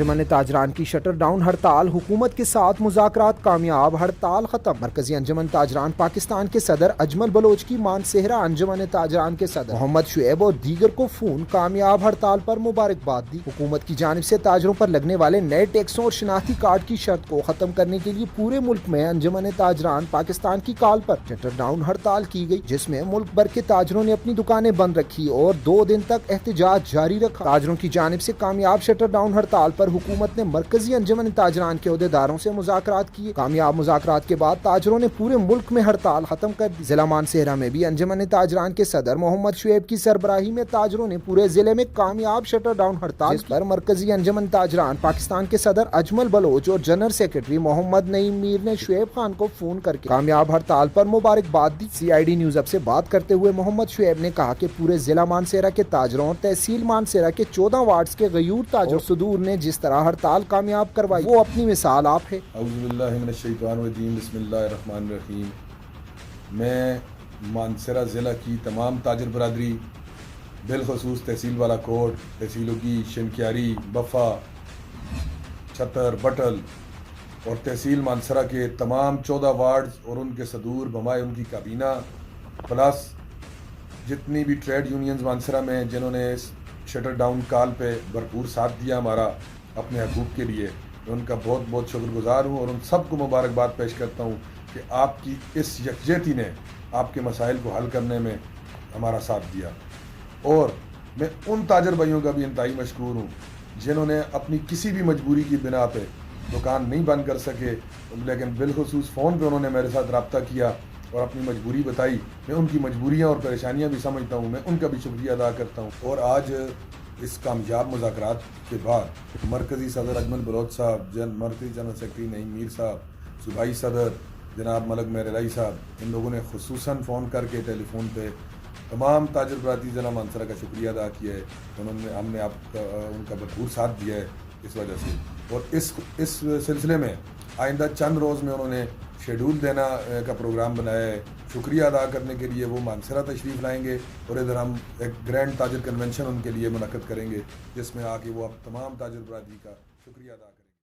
अंजुमन ताजरान की shutter down हड़ताल, हुकूमत के साथ मुज़ाकरात कामयाब, हड़ताल खत्म। मरकजी अंजुमन ताजरान पाकिस्तान के सदर अजमल बलोच की मानसेहरा अंजुमन ताजरान के सदर मोहम्मद शुएब और दीगर को फोन, कामयाब हड़ताल पर मुबारकबाद दी। हुकूमत की जानिब से ताजरों पर लगने वाले नए टैक्सों और शनाख्ती कार्ड की शर्त को खत्म करने के लिए पूरे मुल्क में अंजुमन ताजरान पाकिस्तान की कॉल पर शटर डाउन हड़ताल की गई, जिसमें मुल्क भर के ताजरों ने अपनी दुकानें बंद रखी और 2 दिन तक एहतजाज जारी रखा। ताजरों की जानिब से कामयाब शटर डाउन हड़ताल पर हुकूमत ने मरकजी अंजुमन ताजरान के ओहदेदारों से मुज़ाकरात किए। कामयाब मुज़ाकरात के बाद ताजरों ने पूरे मुल्क में हड़ताल खत्म कर दी। जिला मानसेहरा में भी अंजुमन ताजरान के सदर मोहम्मद शुएब की सरबराही में ताजरों ने पूरे जिले में कामयाब शटर डाउन हड़ताल पर मरकजी अंजुमन ताजरान पाकिस्तान के सदर अजमल बलोच और जनरल सेक्रेटरी मोहम्मद नईम मीर ने शुएब खान को फोन करके कामयाब हड़ताल पर मुबारकबाद दी। CID न्यूज़ अब से बात करते हुए मोहम्मद शुएब ने कहा कि पूरे जिला मानसेहरा के ताजरों और तहसील मानसेहरा के 14 वार्ड्स के गयूर ताजर सुदूर ने जिस तरह हड़ताल कामयाब करवाई, वो अपनी मिसाल आप है। बिस्मिल्लाहिर्रहमानिर्रहीम। मैं मानसेहरा ज़िला की तमाम ताजर बरादरी, बिलखसूस तहसील वाला कोट, तहसीलों की शनक्यारी, बफा, छतर, बटल और तहसील मानसरा के तमाम 14 वार्ड्स और उनके सदूर बमाए उनकी काबीना, प्लस जितनी भी ट्रेड यूनियंस मानसरा में जिन्होंने शटर डाउन कॉल पे भरपूर साथ दिया हमारा अपने हकूक़ के लिए, मैं उनका बहुत बहुत शुक्रगुज़ार हूँ और उन सबको मुबारकबाद पेश करता हूँ कि आपकी इस यकजहती ने आपके मसाइल को हल करने में हमारा साथ दिया। और मैं उन ताजर भाइयों का भी इंतहाई मशकूर हूँ जिन्होंने अपनी किसी भी मजबूरी की बिना पे दुकान नहीं बंद कर सके, लेकिन बिलखसूस फ़ोन पे उन्होंने मेरे साथ रब्ता किया और अपनी मजबूरी बताई। मैं उनकी मजबूरियाँ और परेशानियाँ भी समझता हूँ, मैं उनका भी शुक्रिया अदा करता हूँ। और आज इस कामयाब मुज़ाकरात के बाद मरकज़ी सदर अजमल बलोच साहब, मरकज़ी जनरल सेक्रेटरी नईम मीर साहब, सूबाई सदर जनाब मलक मेहरलाई साहब, इन लोगों ने खुसूसन फ़ोन करके टेलीफोन पे तमाम ताजर बरादरी ज़िला मानसरा का शुक्रिया अदा किया है। हमने उनका भरपूर साथ दिया है इस वजह से। और इस सिलसिले में आइंदा चंद रोज़ में उन्होंने शेड्यूल देना का प्रोग्राम बनाया है। शुक्रिया अदा करने के लिए वो मानसरा तशरीफ़ लाएंगे और इधर हम एक ग्रैंड ताजर कन्वेंशन उनके लिए मुनक़्क़द करेंगे, जिसमें आके वो अब तमाम ताजर बरादरी का शुक्रिया अदा करें।